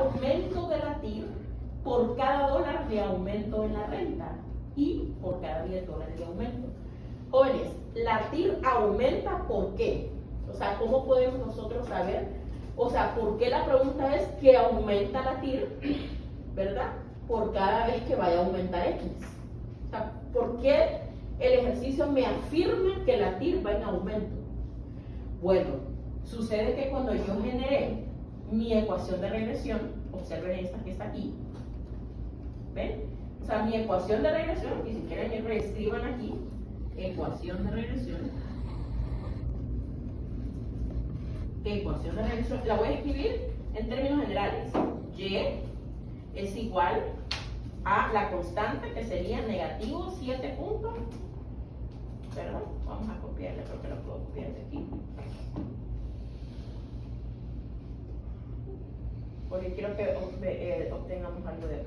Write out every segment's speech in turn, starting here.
aumento de la TIR por cada dólar de aumento en la renta y por cada $10 de aumento. Jóvenes, la TIR aumenta ¿por qué? O sea, ¿cómo podemos nosotros saber? O sea, ¿por qué la pregunta es que aumenta la TIR, verdad? Por cada vez que vaya a aumentar X. O sea, ¿por qué el ejercicio me afirma que la TIR va en aumento? Bueno, sucede que cuando yo generé mi ecuación de regresión, observen esta que está aquí, ¿ven? O sea, mi ecuación de regresión, y si quieren reescriban aquí, ecuación de regresión, la voy a escribir en términos generales. Y es igual a la constante, que sería negativo 7 puntos, perdón, vamos a copiarle, creo que lo puedo copiar de aquí, porque quiero que obtengamos algo de acá.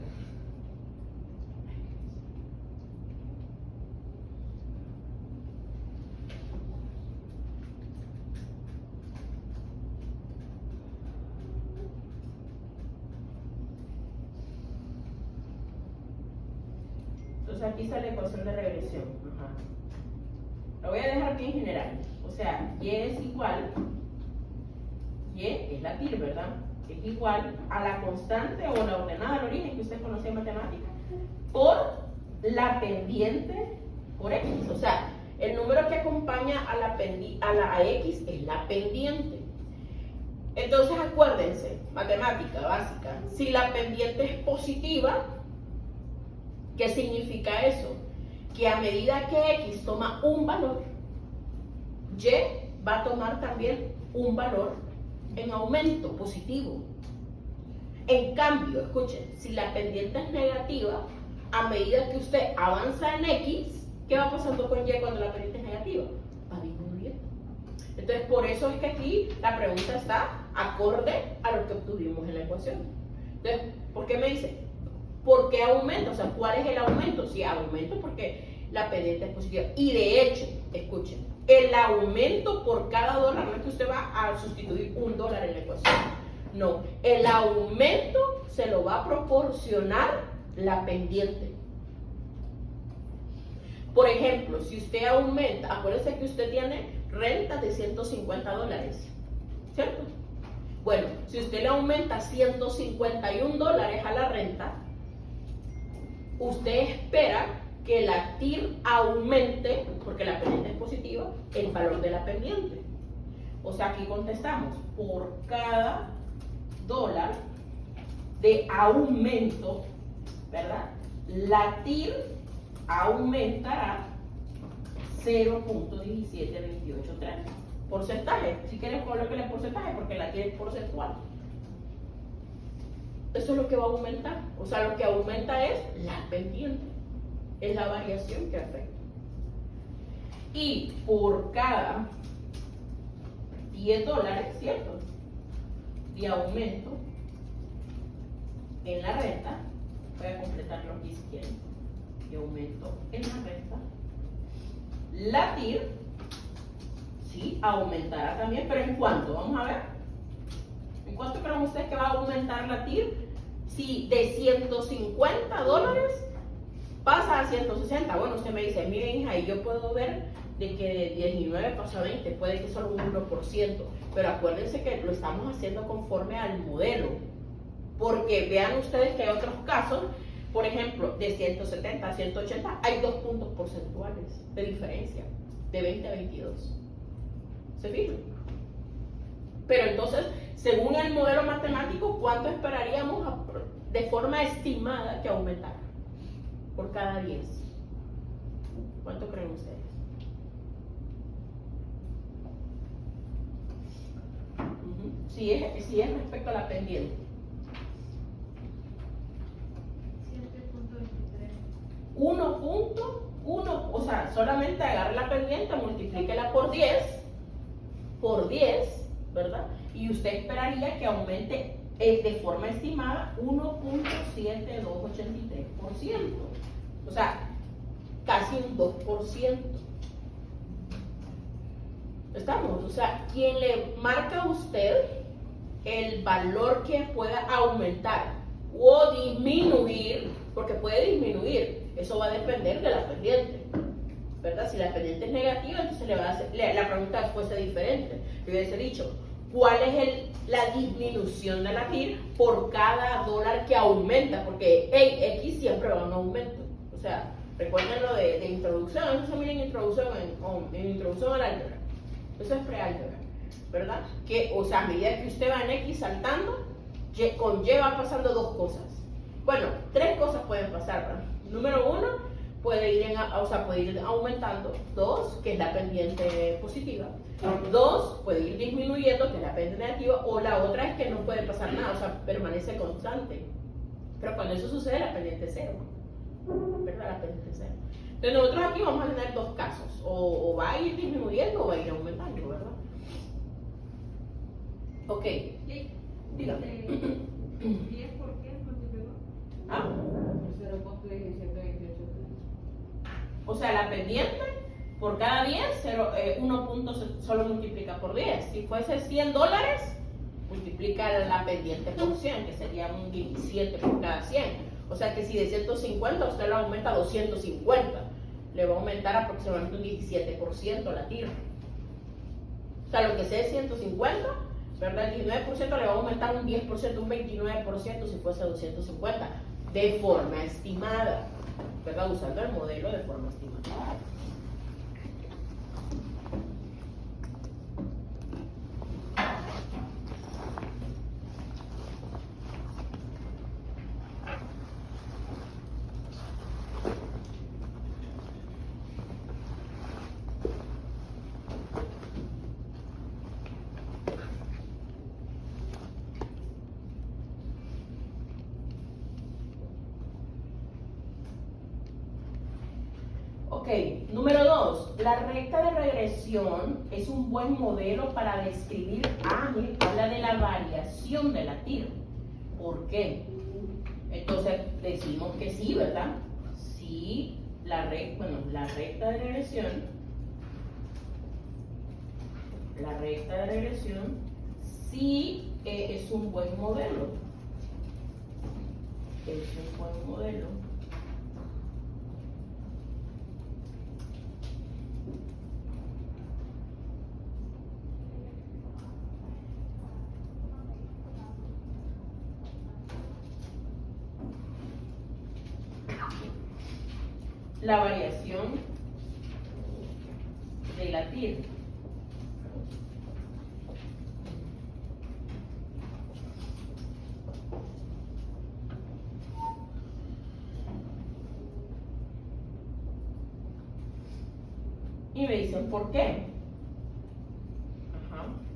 Entonces aquí está la ecuación de regresión. Ajá. Lo voy a dejar bien general. O sea, y es igual, y es la TIR, ¿verdad? Es igual a la constante o la ordenada al origen que usted conoce en matemáticas por la pendiente por X. O sea, el número que acompaña a la X es la pendiente. Entonces acuérdense, matemática básica, si la pendiente es positiva, ¿qué significa eso? Que a medida que X toma un valor, Y va a tomar también un valor en aumento positivo. En cambio, escuchen, si la pendiente es negativa, a medida que usted avanza en X, ¿qué va pasando con Y cuando la pendiente es negativa? Va disminuyendo. Entonces, por eso es que aquí la pregunta está acorde a lo que obtuvimos en la ecuación. Entonces, ¿por qué me dice? ¿Por qué aumenta? O sea, ¿cuál es el aumento? Sí, aumento porque la pendiente es positiva. Y de hecho, escuchen, el aumento por cada dólar, no es que usted va a sustituir $1 en la ecuación. No, el aumento se lo va a proporcionar la pendiente. Por ejemplo, si usted aumenta, acuérdese que usted tiene rentas de $150, ¿cierto? Bueno, si usted le aumenta $151 a la renta, usted espera que la TIR aumente, porque la pendiente es positiva, el valor de la pendiente. O sea, aquí contestamos, por cada dólar de aumento, ¿verdad? La TIR aumentará 0.17283. Porcentaje, si quieres colocarle el porcentaje, porque la TIR es porcentual. Eso es lo que va a aumentar. O sea, lo que aumenta es la pendiente. Es la variación que afecta. Y por cada $10, ¿cierto?, de aumento en la renta, voy a completarlo aquí si quieren, de aumento en la renta, la TIR sí aumentará también, pero ¿en cuánto? Vamos a ver. ¿En cuánto creen ustedes que va a aumentar la TIR? Si de $150 pasa a 160, bueno, usted me dice, miren hija, y yo puedo ver de que de 19 pasa a 20, puede que solo un 1%, pero acuérdense que lo estamos haciendo conforme al modelo, porque vean ustedes que hay otros casos, por ejemplo, de 170 a 180, hay 2 puntos porcentuales de diferencia, de 20 a 22. ¿Se fijan? Pero entonces, según el modelo matemático, ¿cuánto esperaríamos de forma estimada que aumentara por cada 10? ¿Cuánto creen ustedes? Si es respecto a la pendiente. 1.1, o sea, solamente agarre la pendiente, multiplíquela por 10, ¿verdad? Y usted esperaría que aumente de forma estimada 1.7283%. O sea, casi un 2%. ¿Estamos? O sea, quien le marca a usted el valor que pueda aumentar o disminuir, porque puede disminuir, eso va a depender de la pendiente, ¿verdad? Si la pendiente es negativa, entonces le va a hacer, la pregunta fuese diferente. Yo hubiese dicho, ¿cuál es la disminución de la TIR por cada dólar que aumenta? Porque X siempre va a un aumento. O sea, recuerden lo de introducción, eso se mira en introducción, en introducción al álgebra. Eso es preálgebra, ¿verdad? Que, o sea, a medida que usted va en X saltando, conlleva pasando dos cosas. Bueno, tres cosas pueden pasar, ¿verdad? Número uno, puede ir aumentando. Dos, que es la pendiente positiva. Dos, puede ir disminuyendo, que es la pendiente negativa. O la otra es que no puede pasar nada, o sea, permanece constante. Pero cuando eso sucede, la pendiente es cero, ¿verdad? La pendiente es cero. Entonces nosotros aquí vamos a tener dos casos. O va a ir disminuyendo o va a ir aumentando, ¿verdad? Ok. Dígame. 10 por qué multiplicó. ¿Ah? 0.1728. O sea, la pendiente por cada 10, 1 punto solo multiplica por 10. Si fuese $100, multiplica la pendiente por 100, que sería un 17 por cada 100. O sea que si de 150 usted lo aumenta a 250, le va a aumentar aproximadamente un 17% la tira. O sea, lo que sea es 150, ¿verdad? El 19% le va a aumentar un 10%, un 29% si fuese 250, de forma estimada, ¿verdad? Usando el modelo de forma estimada. Ok, número 2, la recta de regresión es un buen modelo para describir, habla de la variación de la tira. ¿Por qué? Entonces decimos que sí, ¿verdad? Sí, la recta de regresión sí es un buen modelo. Es un buen modelo. La variación de la TIR. Y me dicen, ¿por qué?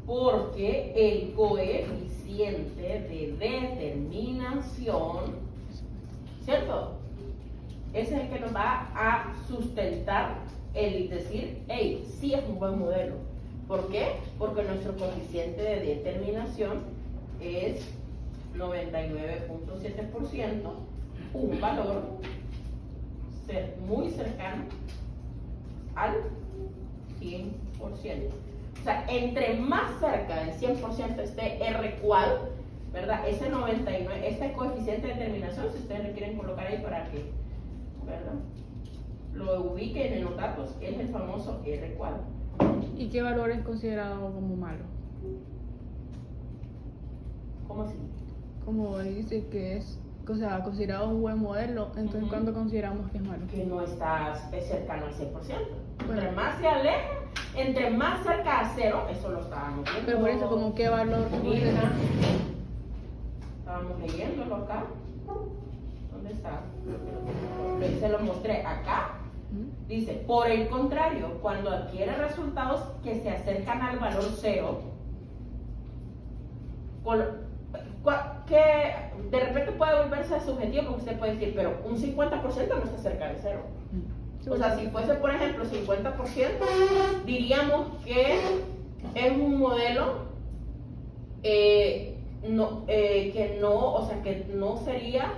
Porque el coeficiente de determinación, ¿cierto? Ese es el que nos va a sustentar el decir, hey, sí es un buen modelo. ¿Por qué? Porque nuestro coeficiente de determinación es 99.7%, un valor muy cercano al 100%. O sea, entre más cerca del 100% esté R cual, ¿verdad? Ese 99, este coeficiente de determinación, si ustedes le quieren colocar ahí para que, ¿verdad?, lo ubiquen en los datos, es el famoso R cual. ¿Y qué valor es considerado como malo? ¿Cómo así? Como dice que es, o sea, considerado un buen modelo, entonces ¿cuándo consideramos que es malo? Que no está cercano al 100%. Bueno. Entre más se aleja, entre más cerca a cero, eso lo estábamos viendo. Pero por eso, como qué valor. Mira, estábamos leyéndolo acá. ¿Dónde está? Se lo mostré acá. Dice, por el contrario, cuando adquiere resultados que se acercan al valor cero, que de repente puede volverse subjetivo, porque usted puede decir, pero un 50% no está cerca de cero. O sea, si fuese, por ejemplo, 50%, diríamos que es un modelo que no sería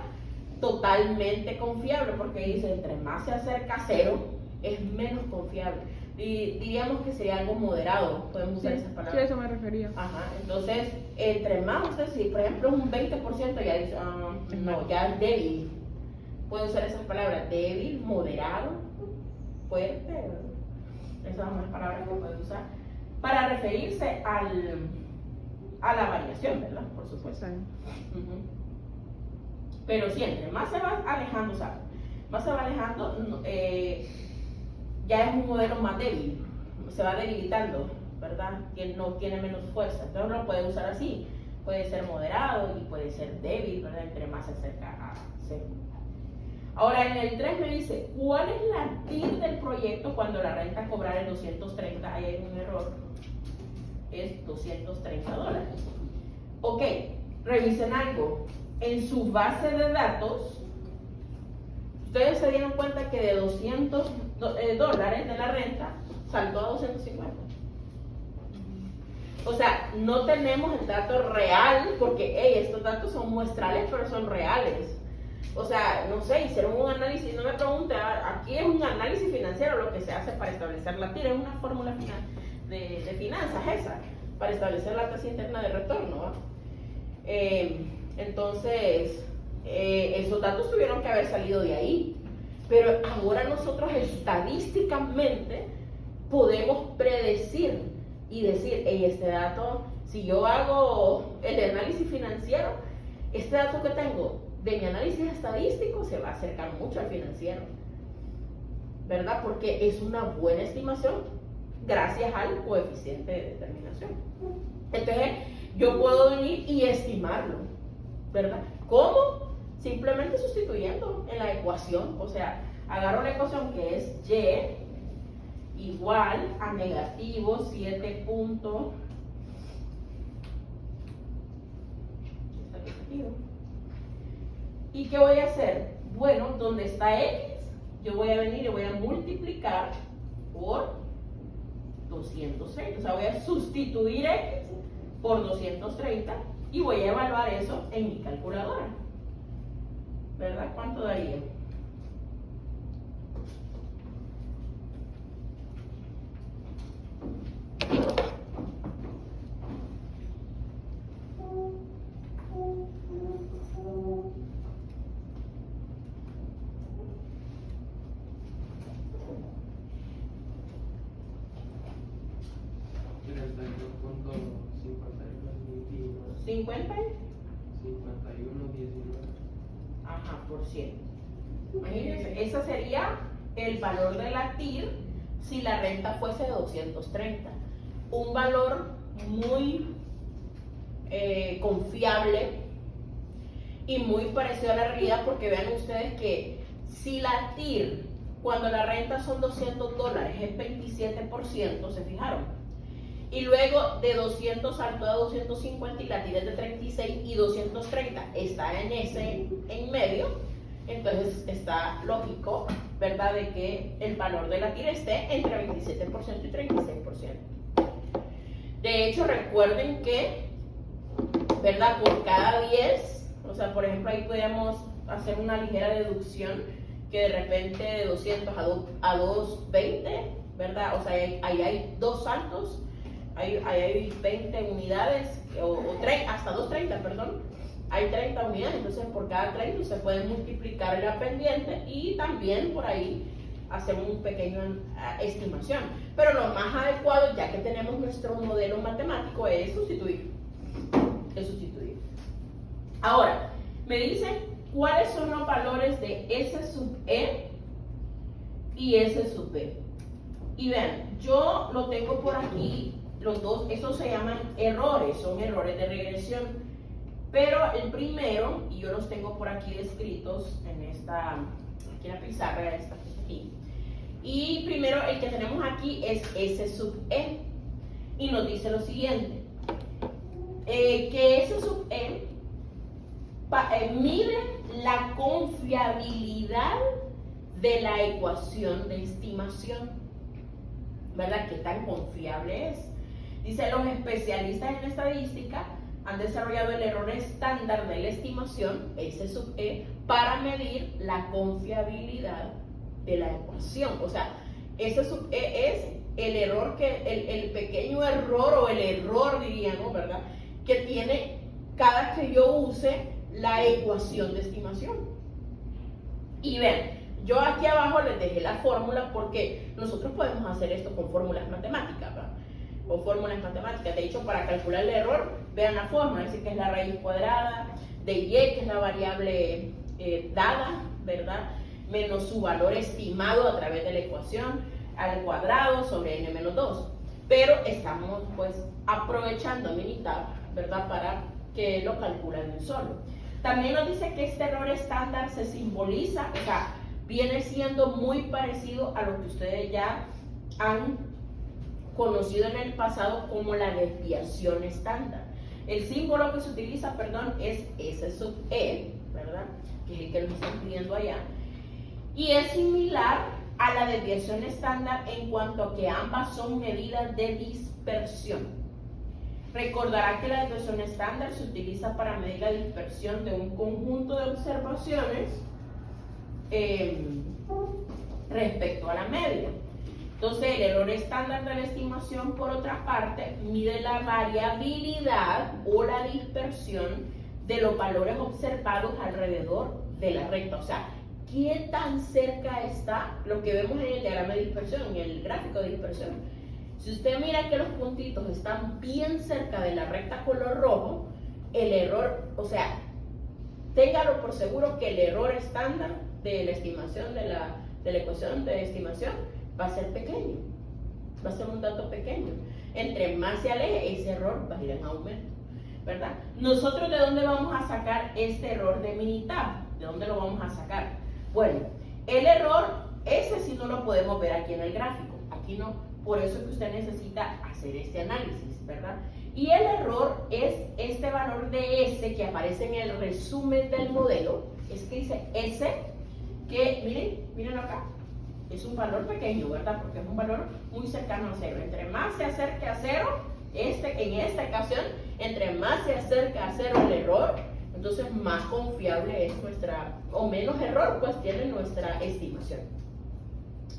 totalmente confiable, porque dice, entre más se acerca a cero, es menos confiable. diríamos que sería algo moderado, podemos usar esas Sí, palabras. sí, a eso me refería. Ajá, entonces, entre más usted, si por ejemplo es un 20%, ya dice, no, ya es débil. Puede usar esas palabras, débil, moderado, fuerte, ¿verdad? Esas son las palabras que puede usar para referirse a la variación, ¿verdad? Por supuesto. Ujú. Pero sí, entre más se va alejando, o sea, más se va alejando, ya es un modelo más débil, se va debilitando, ¿verdad? Que no tiene menos fuerza. Entonces lo puede usar así, puede ser moderado y puede ser débil, ¿verdad? Entre más se acerca a cero. Ahora en el 3 me dice, ¿cuál es la TIR del proyecto cuando la renta a cobrar es 230? Ahí hay un error, es $230. Ok, revisen algo. En su base de datos, ustedes se dieron cuenta que de $200 de la renta saltó a 250. O sea, no tenemos el dato real, porque estos datos son muestrales, pero son reales. O sea, no sé, hicieron un análisis, no me pregunte, aquí es un análisis financiero lo que se hace para establecer la TIR, es una fórmula de finanzas esa, para establecer la tasa interna de retorno, ¿va? Entonces, esos datos tuvieron que haber salido de ahí, pero ahora nosotros estadísticamente podemos predecir y decir, este dato, si yo hago el análisis financiero, este dato que tengo de mi análisis estadístico se va a acercar mucho al financiero, ¿verdad? Porque es una buena estimación gracias al coeficiente de determinación. Entonces, yo puedo venir y estimarlo, ¿verdad? ¿Cómo? Simplemente sustituyendo en la ecuación, o sea, agarro la ecuación que es y igual a negativo 7 puntos. ¿Y qué voy a hacer? Bueno, donde está x, yo voy a venir y voy a multiplicar por 230. O sea, voy a sustituir x por 230 y voy a evaluar eso en mi calculadora. ¿Verdad? ¿Cuánto daría? ¿50? 51,19. Ajá, por ciento. Imagínense, ese sería el valor de la TIR si la renta fuese de 230. Un valor muy confiable y muy parecido a la realidad, porque vean ustedes que si la TIR cuando la renta son $200 es 27%, ¿se fijaron? Y luego de 200 saltó a 250 y la TIR es de 36 y 230 está en medio, entonces está lógico, ¿verdad?, de que el valor de la TIR esté entre 27% y 36%. De hecho, recuerden que, ¿verdad?, por cada 10, o sea, por ejemplo, ahí podemos hacer una ligera deducción que de repente de 200 a 220, ¿verdad? O sea, ahí hay dos saltos. Ahí hay 20 unidades, hasta 230, perdón. Hay 30 unidades, entonces por cada 30 se puede multiplicar la pendiente y también por ahí hacer un pequeño estimación. Pero lo más adecuado, ya que tenemos nuestro modelo matemático, es sustituir. Ahora, me dicen cuáles son los valores de S sub E y S sub B. Y vean, yo lo tengo por aquí. Los dos, esos se llaman errores, son errores de regresión. Pero el primero, y yo los tengo por aquí descritos aquí en la pizarra, aquí. Y primero, el que tenemos aquí es S sub E. Y nos dice lo siguiente: que S sub E mide la confiabilidad de la ecuación de estimación. ¿Verdad? ¿Qué tan confiable es? Dice, los especialistas en estadística han desarrollado el error estándar de la estimación, S sub E, para medir la confiabilidad de la ecuación. O sea, S sub E es el error el pequeño error o el error diríamos, ¿verdad? Que tiene cada que yo use la ecuación de estimación. Y ven, yo aquí abajo les dejé la fórmula porque nosotros podemos hacer esto con fórmulas matemáticas, ¿verdad? O fórmulas matemáticas. De hecho, para calcular el error, vean la fórmula, es decir, que es la raíz cuadrada de y, que es la variable dada, ¿verdad? Menos su valor estimado a través de la ecuación al cuadrado sobre n menos 2. Pero estamos pues aprovechando Minitab, ¿verdad? Para que lo calcule de un solo. También nos dice que este error estándar se simboliza, o sea, viene siendo muy parecido a lo que ustedes ya han conocido en el pasado como la desviación estándar. El símbolo que se utiliza, perdón, es S sub E, ¿verdad? Que es el que nos están pidiendo allá. Y es similar a la desviación estándar en cuanto a que ambas son medidas de dispersión. Recordará que la desviación estándar se utiliza para medir la dispersión de un conjunto de observaciones respecto a la media. Entonces, el error estándar de la estimación, por otra parte, mide la variabilidad o la dispersión de los valores observados alrededor de la recta. O sea, ¿qué tan cerca está lo que vemos en el diagrama de dispersión, en el gráfico de dispersión? Si usted mira que los puntitos están bien cerca de la recta color rojo, el error, o sea, téngalo por seguro que el error estándar de la estimación de la ecuación de estimación va a ser pequeño, va a ser un dato pequeño. Entre más se aleje, ese error va a ir en aumento, ¿verdad? Nosotros, ¿de dónde vamos a sacar este error de Minitab? ¿De dónde lo vamos a sacar? Bueno, el error, ese sí no lo podemos ver aquí en el gráfico, aquí no, por eso es que usted necesita hacer este análisis, ¿verdad? Y el error es este valor de S que aparece en el resumen del modelo, es que dice S, que miren acá, es un valor pequeño, ¿verdad? Porque es un valor muy cercano a cero. Entre más se acerque a cero, en esta ocasión, entre más se acerca a cero el error, entonces más confiable es nuestra, o menos error pues tiene nuestra estimación.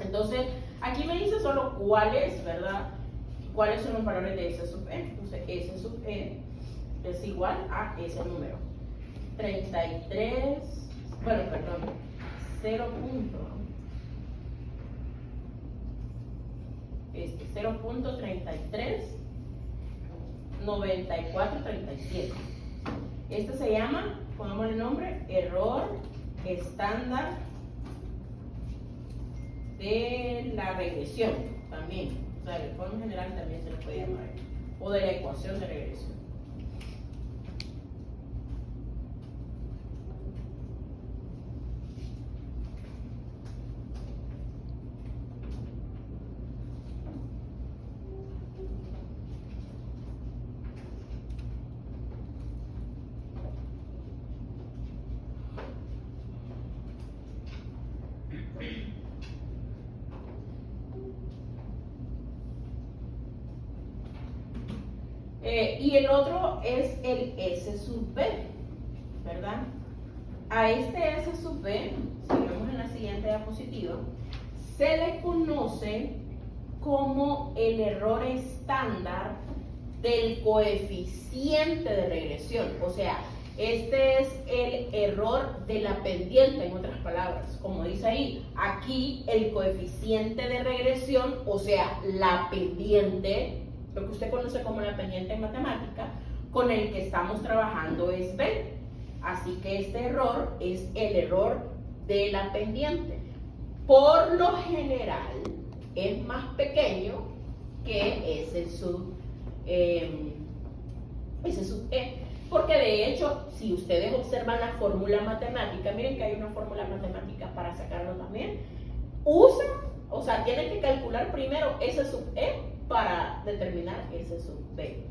Entonces, aquí me dice solo cuáles, ¿verdad? ¿Cuáles son los valores de S sub E? Entonces, S sub E es igual a ese número. 33, bueno, perdón, 0.339437. Este se llama, pongamos el nombre, error estándar de la regresión también. O sea, de forma general también se le puede llamar, o de la ecuación de regresión. Y el otro es el S sub B, ¿verdad? A este S sub B, si vemos en la siguiente diapositiva, se le conoce como el error estándar del coeficiente de regresión. O sea, este es el error de la pendiente, en otras palabras. Como dice ahí, aquí el coeficiente de regresión, o sea, la pendiente, lo que usted conoce como la pendiente en matemática, con el que estamos trabajando es B. Así que este error es el error de la pendiente. Por lo general es más pequeño que ese sub E. Porque de hecho, si ustedes observan la fórmula matemática, miren que hay una fórmula matemática para sacarlo también. Tienen que calcular primero S sub E para determinar S sub B.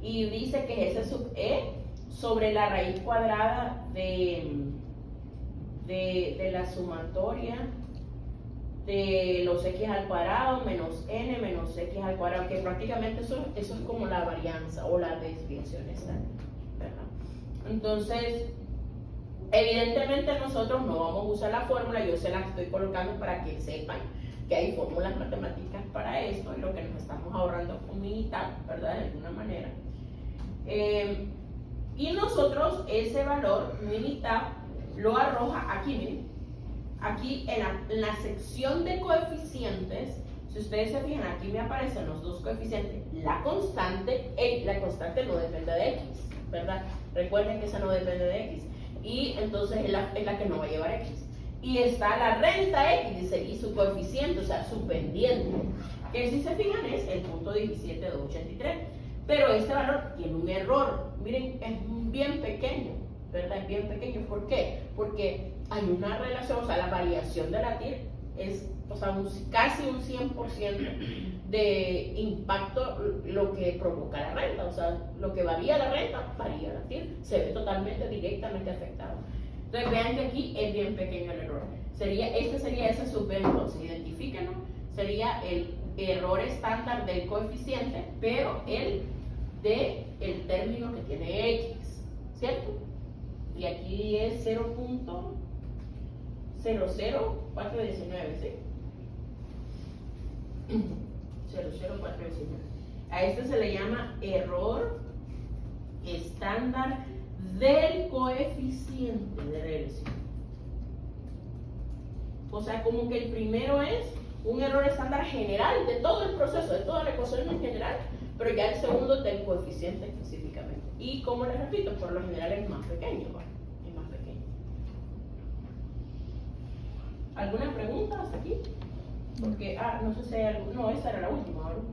Y dice que S sub E sobre la raíz cuadrada de la sumatoria de los x al cuadrado menos n menos x al cuadrado, que prácticamente eso es como la varianza o la desviación estándar, ¿verdad? Entonces, evidentemente nosotros no vamos a usar la fórmula, yo se la estoy colocando para que sepan que hay fórmulas matemáticas para esto, y lo que nos estamos ahorrando con Minitab, ¿verdad? De alguna manera. Y nosotros ese valor Minitab lo arroja aquí, miren, aquí en la sección de coeficientes. Si ustedes se fijan, aquí me aparecen los dos coeficientes. La constante no depende de x, ¿verdad? Recuerden que esa no depende de x. Y entonces es la que no va a llevar x. Y está la renta x, dice, y su coeficiente, o sea, su pendiente, que si se fijan es el punto 17,283. Pero este valor tiene un error. Miren, es bien pequeño, ¿verdad? Es bien pequeño. ¿Por qué? Porque hay una relación, o sea, la variación de la TIR es, o sea, casi un 100% de impacto lo que provoca la renta. O sea, lo que varía la renta, varía la TIR. Se ve totalmente, directamente afectado. Entonces vean que aquí es bien pequeño el error. Este sería ese subver, entonces identifíquenlo. Sería el error estándar del coeficiente, pero el del término que tiene x, ¿cierto? Y aquí es 0.00419, ¿sí? 00419. A este se le llama error estándar del coeficiente de regresión. O sea, como que el primero es un error estándar general de todo el proceso, de toda la ecuación en general, pero ya el segundo del coeficiente específicamente. Y como les repito, por lo general es más pequeño, ¿vale? Es más pequeño. ¿Alguna pregunta hasta aquí? Porque, no sé si hay algo. No, esa era la última, ¿verdad?